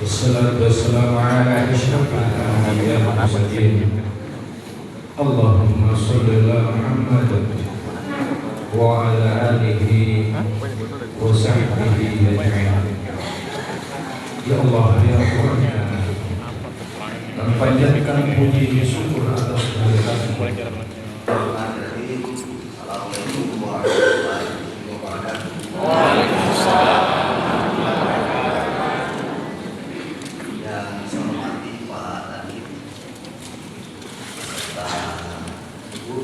والصلاة والسلام على أشرف الأنبياء والمرسلين اللهم صل على محمد وعلى آله وصحبه أجمعين. Ya Allah, ya Tuhan, kami panjatkan puji syukur atas kehadiran. Assalamualaikum warahmatullahi wabarakatuh. Waalaikumsalam. Yang saya hormati Pak Tani beserta Ibu,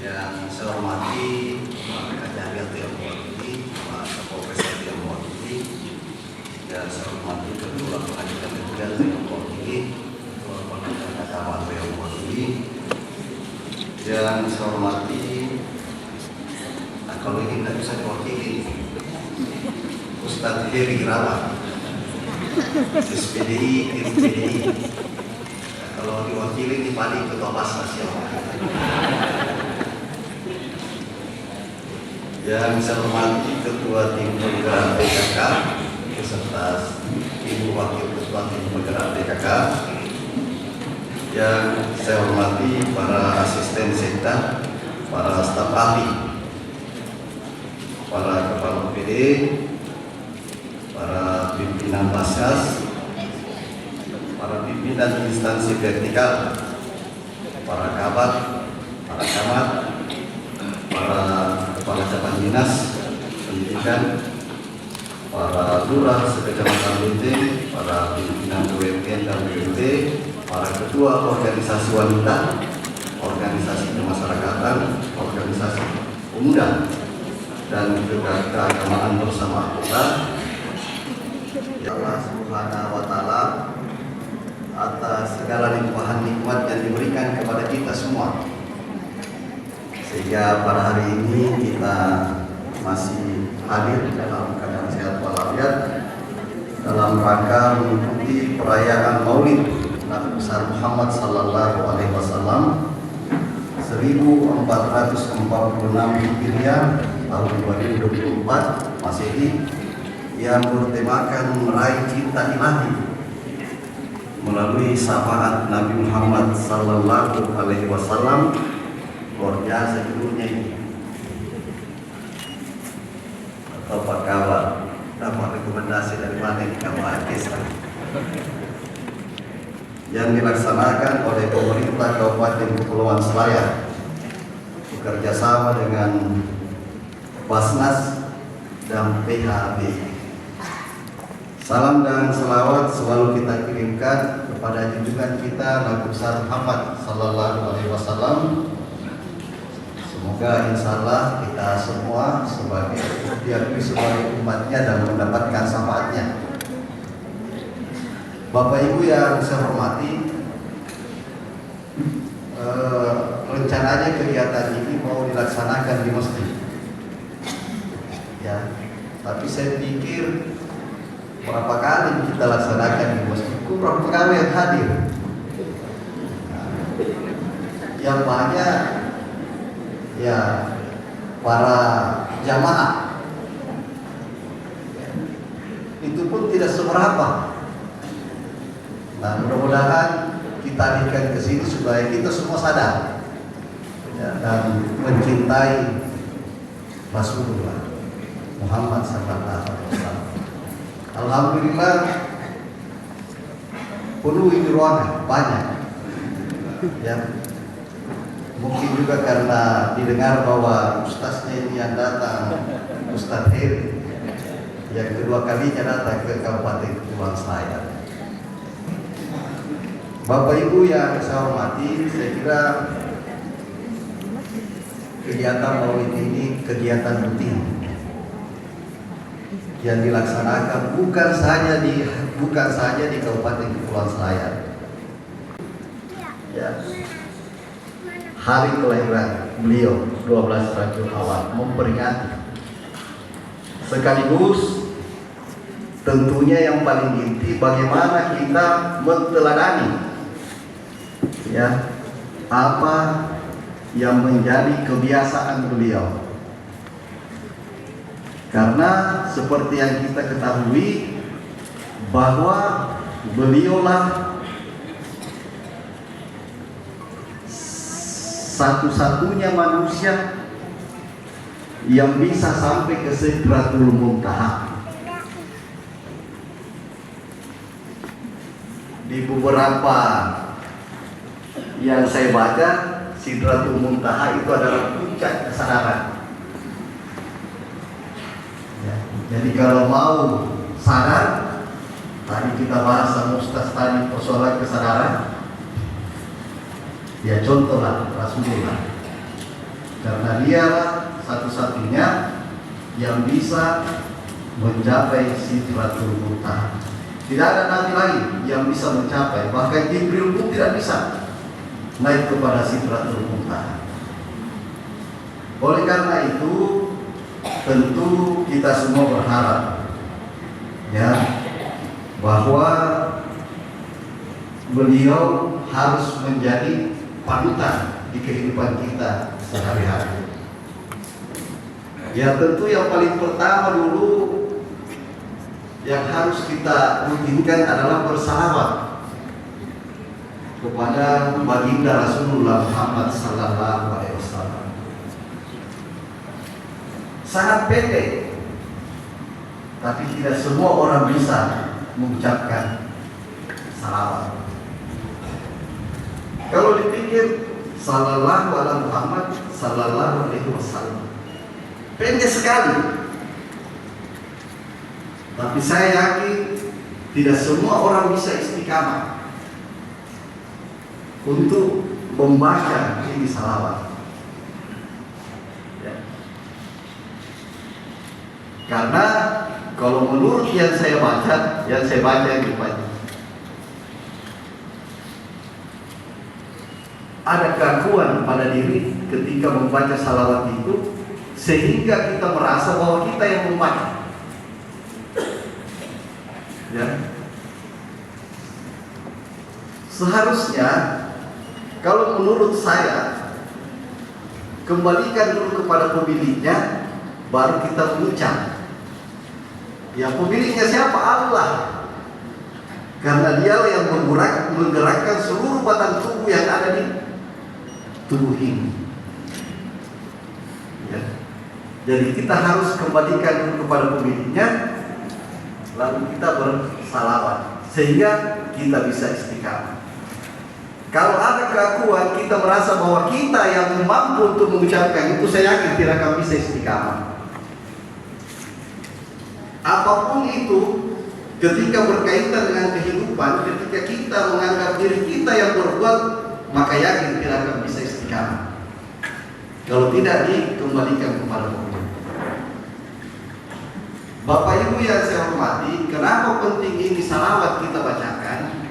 yang saya hormati Pak Kajari Tiongkok ini, Pak Kapolres Tiongkok ini, yang saya hormati Ketua Pengadilan Negeri Tiongkok ini, Ketua Pengadilan Agama Tiongkok ini, yang saya hormati. Nah, kalau ini tidak bisa diwakili Ustadz Heri Irawan, SPDI, PDI. Nah, kalau diwakili ini paling Ketua Basnas ya. Yang saya hormati Ketua Tim Penggerak PKK beserta Ibu Wakil Ketua Tim Penggerak PKK. Yang saya hormati para asisten sekda, para staf ahli, para kepala PD, para pimpinan Basnas, para pimpinan instansi vertikal, para kabat, para camat, para kepala cabang dinas pendidikan, para lurah sekecamatan Bunting, para pimpinan BUMN dan BUMD, para ketua organisasi wanita, organisasi kemasyarakatan, organisasi pemuda, dan juga keagamaan bersama anggota. Ya Allah Subhanahu wa Ta'ala, atas segala limpahan nikmat yang diberikan kepada kita semua, sehingga pada hari ini kita masih hadir dalam keadaan sehat walafiat dalam rangka mengikuti perayaan Maulid Nabi besar Muhammad Sallallahu Alaihi Wasallam 1446 Hijriah tahun 2024 Masehi, yang bertemakan meraih cinta ilahi melalui syafaat Nabi Muhammad Sallallahu Alaihi Wasallam. Luar biasa judulnya ini. Atau Pak Kawan dapat rekomendasi dari mana ini kamu orkestra yang dilaksanakan oleh pemerintah Kabupaten Kepulauan Selayar bekerja sama dengan Basnas dan PHB. Salam dan selawat selalu kita kirimkan kepada junjungan kita Nabi besar Muhammad Sallallahu Alaihi Wasallam. Semoga insya Allah kita semua sebagai diakui sebagai umatnya dan mendapatkan syafaatnya. Bapak Ibu yang saya hormati, rencananya kegiatan ini mau dilaksanakan di masjid, ya. Tapi saya pikir berapa kali kita laksanakan di masjid, berapa kali yang hadir? Yang banyak ya para jamaah, itu pun tidak seberapa. Nah, mudah-mudahan kita alihkan ke sini supaya kita semua sadar ya, dan mencintai Rasulullah Muhammad Sallallahu Alaihi Wasallam. Alhamdulillah penuh ini ruangan banyak. Ya, mungkin juga karena didengar bahwa ustaznya ini yang datang, Ustadz Heri, yang kedua kalinya datang ke Kabupaten Kepulauan Selayar. Bapak Ibu yang saya hormati, saya kira kegiatan Maulid ini kegiatan rutin yang dilaksanakan bukan saja di Kabupaten Kepulauan Selayar. Ya. Hari kelahiran beliau 12 Rabiul Awal memperingati, sekaligus tentunya yang paling inti bagaimana kita menteladani ya apa yang menjadi kebiasaan beliau. Karena seperti yang kita ketahui, bahwa beliaulah satu-satunya manusia yang bisa sampai ke Sidratul Muntaha. Di beberapa yang saya baca, Sidratul Muntaha itu adalah puncak kesadaran. Ya, jadi kalau mau sadar, tadi kita bahas sama Ustaz tadi persoalan kesadaran. Ya contohlah Rasulullah, karena dialah satu-satunya yang bisa mencapai Sidratul Muntaha. Tidak ada nabi lagi yang bisa mencapai, bahkan Jibril pun tidak bisa naik kepada Sidratul Muntaha. Oleh karena itu, tentu kita semua berharap ya bahwa beliau harus menjadi panutan di kehidupan kita sehari-hari. Ya tentu yang paling pertama dulu yang harus kita rutinkan adalah bersalawat kepada baginda Rasulullah Muhammad sallallahu alaihi wasallam. Sangat pendek, tapi tidak semua orang bisa mengucapkan salawat. Kalau dipikir sallallahu ala Muhammad sallallahu alaihi wasallam, pendek sekali. Tapi saya yakin tidak semua orang bisa istiqamah untuk membaca ini salawat. Ya. Karena kalau menurut yang saya baca yang dibaca, ada keakuan pada diri ketika membaca salawat itu, sehingga kita merasa bahwa kita yang membaca. Ya. Seharusnya kalau menurut saya, kembalikan dulu kepada pemiliknya, baru kita mengucap. Ya, pemiliknya siapa? Allah. Karena dialah yang menggerakkan seluruh batang tubuh yang ada di tubuh ini. Ya. Jadi kita harus kembalikan dulu kepada pemiliknya, lalu kita bersalawat sehingga kita bisa istiqamah. Kalau ada keakuan kita merasa bahwa kita yang mampu untuk mengucapkan itu, saya yakin tidak akan bisa istiqamah. Apapun itu, ketika berkaitan dengan kehidupan, ketika kita menganggap diri kita yang berbuat, maka yakin tidak akan bisa istiqamah. Kalau tidak dikembalikan kepada Allah. Bapak Ibu yang saya hormati, kenapa penting ini salawat kita bacakan?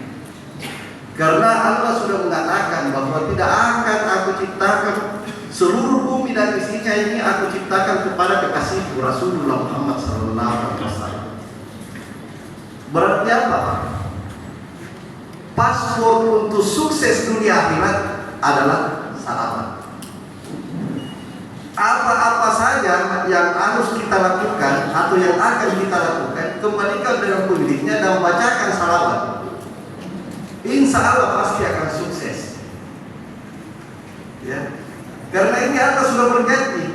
Karena Allah sudah mengatakan bahwa tidak akan aku ciptakan seluruh bumi dan isinya ini, aku ciptakan kepada kekasihku Rasulullah Muhammad SAW. Berarti apa? Password untuk sukses dunia akhirat adalah salawat. Apa-apa saja yang harus kita lakukan atau yang akan kita lakukan, kembalikan dengan pemiliknya dan bacakan salawat. Insya Allah pasti akan sukses. Ya, karena ini Allah sudah berjanji.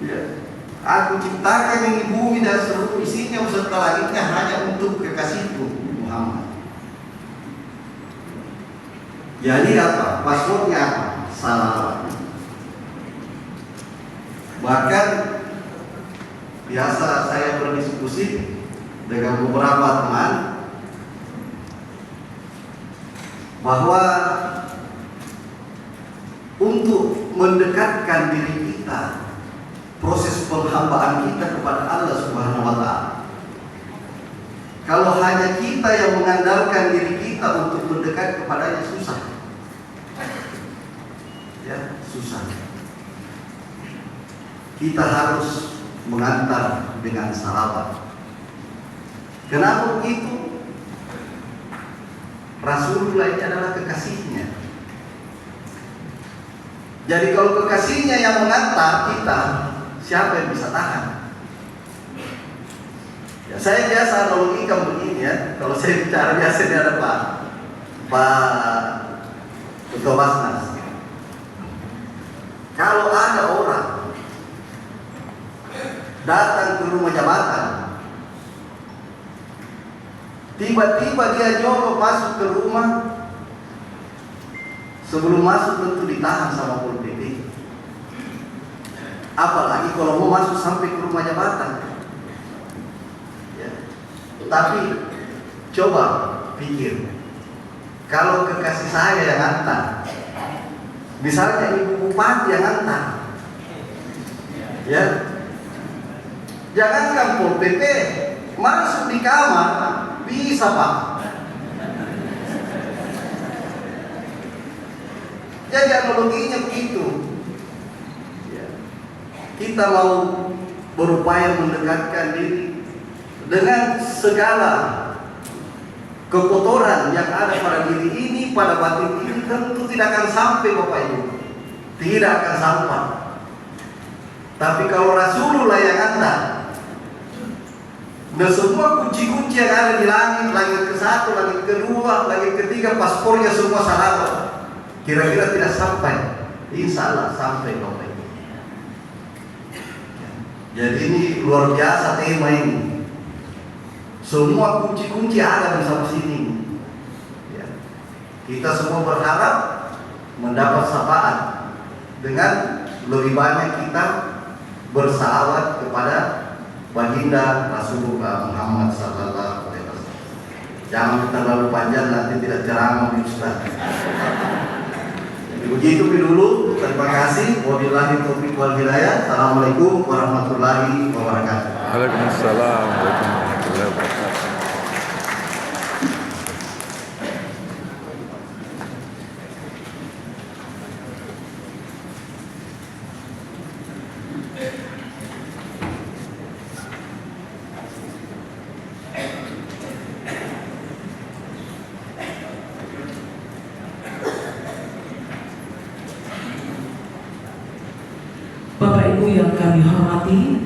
Ya, aku ciptakan ini bumi dan seluruh isinya beserta langitnya hanya untuk kekasihku Muhammad. Jadi apa? Passwordnya apa? Salawat. Bahkan biasa saya berdiskusi dengan beberapa teman bahwa untuk mendekatkan diri kita, proses penghambaan kita kepada Allah Subhanahu wa Ta'ala, kalau hanya kita yang mengandalkan diri kita untuk mendekat kepadanya, susah. Ya, susah. Kita harus mengantar dengan salawat. Kenapa begitu? Rasulullah ini adalah kekasihnya. Jadi kalau kekasihnya yang mengantar kita, siapa yang bisa tahan? Ya, saya biasa analogikan begini ya. Kalau saya bicara biasanya ada Pak Ketua Basnas. Kalau ada orang datang ke rumah jabatan, tiba-tiba dia nyolong masuk ke rumah, sebelum masuk tentu ditahan sama Pol PP. Apalagi kalau mau masuk sampai ke rumah jabatan. Ya. Tapi coba pikir, kalau kekasih saya yang antar, misalnya ibu bupati yang antar, ya, jangankan Pol PP masuk di kamar bisa Pak. Jadi analoginya begitu. Ya. Kita mau berupaya mendekatkan diri dengan segala kekotoran yang ada pada diri ini, pada batin ini, tentu tidak akan sampai Bapak Ibu. Tidak akan sampai. Tapi kalau Rasulullah yang antar, dan semua kunci-kunci yang ada di langit ke-1, langit ke-2, langit ke-3, paspornya semua sahabat, kira-kira tidak sampai. Insya Allah sampai Bapak Ibu. Jadi ini luar biasa tema ini. Semua kunci-kunci ada di sampai sini. Ya. Kita semua berharap mendapat syafaat dengan lebih banyak kita bersalawat kepada baginda Rasulullah Muhammad sallallahu alaihi wasallam. Jangan terlalu panjang, nanti tidak ceramah di Ustaz. Jadi begitu dulu. Terima kasih. Wabillahi taufiq wal hidayah. Assalamualaikum warahmatullahi wabarakatuh. Waalaikumsalam warahmatullahi wabarakatuh. Bapak Ibu yang kami hormati,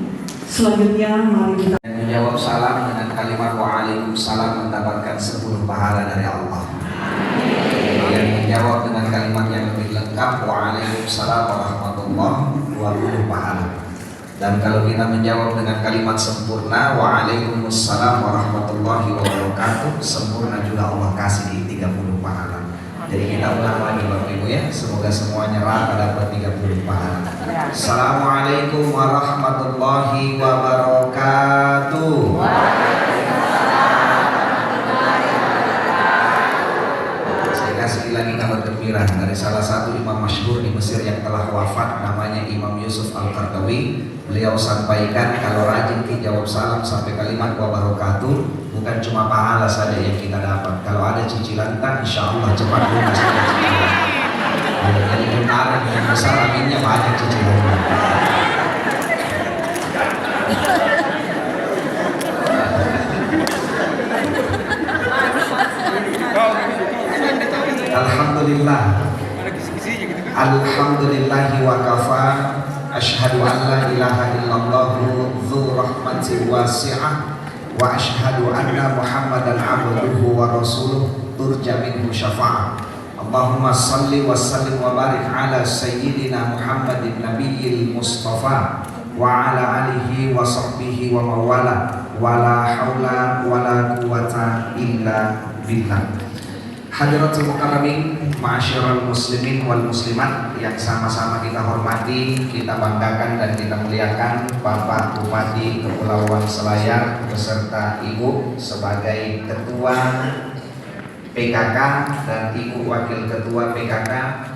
selanjutnya mari kita menjawab salam dengan kalimat waalaikumsalam mendapatkan 10 pahala dari Allah. Yang menjawab dengan kalimat yang lebih lengkap waalaikumsalam warahmatullahi 20 pahala. Dan kalau kita menjawab dengan kalimat sempurna waalaikumsalam warahmatullahi wabarakatuh, sempurna juga Allah kasih di 30 pahala. Jadi kita ulang lagi Bapak Ibu ya, semoga semuanya rata dapat 30 pahala. Assalamualaikum warahmatullahi wabarakatuh. Saya kasih lagi kabar gembira dari salah satu imam masyhur di Mesir yang telah wafat, namanya Imam Yusuf Al-Qaradawi. Beliau sampaikan kalau rajin jawab salam sampai kalimat wabarakatuh, bukan cuma pahala saja yang kita dapat. Kalau ada cicilan tak, insya Allah cepat lunas cicilan. Jadi benar yang besar aminnya banyak cicilan. Alhamdulillah. Alhamdulillahi wa kafa. Asyhadu an la ilaha illallah dzu rahmatin wasi'ah wa asyhadu anna Muhammadan abduhu wa rasuluh turja minhu syafa'ah. Allahumma salli wa sallim wa barik ala sayyidina Muhammadin nabiyil mustafa wa ala alihi wa sahbihi wa mawala wa la hawla wa la quwata illa billah. Hadiratul mukarramin, ma'asyiral muslimin wal muslimat yang sama-sama kita hormati, kita banggakan dan kita muliakan Bapak Bupati Kepulauan Selayar beserta Ibu sebagai Ketua PKK dan Ibu Wakil Ketua PKK,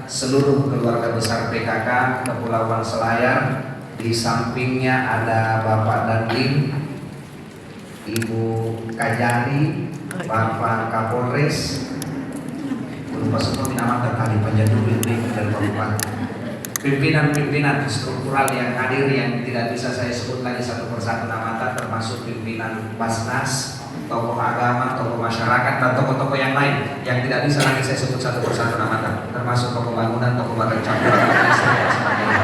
seluruh keluarga besar PKK Kepulauan Selayar. Di sampingnya ada Bapak Dandim, Ibu Kajari, Bapak Kapolres, lupa semua nama terkali penjadul dan Bapak pimpinan-pimpinan struktural yang hadir yang tidak bisa saya sebut lagi satu persatu namanya, termasuk pimpinan Basnas, tokoh agama, tokoh masyarakat, dan tokoh-tokoh yang lain yang tidak bisa lagi saya sebut satu persatu namanya, termasuk tokoh bangunan, tokoh badan campuran, dan sebagainya.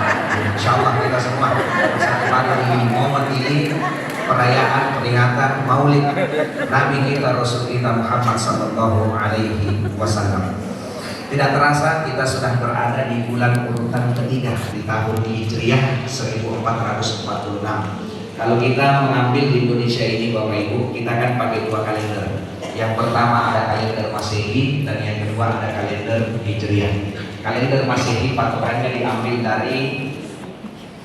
Insya Allah kita semua bersatu di momen ini perayaan peringatan Maulid Nabi kita Rasul kita Muhammad sallallahu alaihi wasallam. Tidak terasa kita sudah berada di bulan urutan ketiga di tahun Hijriah 1446. Kalau kita mengambil di Indonesia ini Bapak Ibu, kita kan pakai dua kalender. Yang pertama ada kalender Masehi dan yang kedua ada kalender Hijriah. Kalender Masehi patokannya diambil dari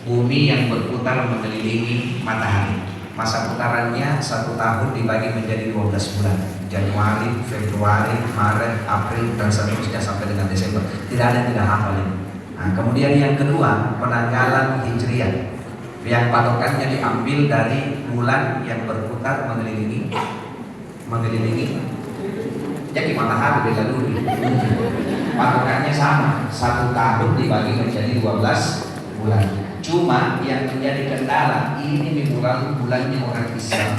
bumi yang berputar mengelilingi matahari. Masa putarannya 1 tahun dibagi menjadi 12 bulan. Januari, Februari, Maret, April dan seterusnya sampai dengan Desember. Tidak ada yang tidak hafal ini. Nah, kemudian yang kedua penanggalan Hijriah yang patokannya diambil dari bulan yang berputar mengelilingi jadi matahari beda dulu. Patokannya sama, 1 tahun dibagi menjadi 12 bulan. Cuma yang menjadi kendala ini minggu lalu bulannya orang Islam.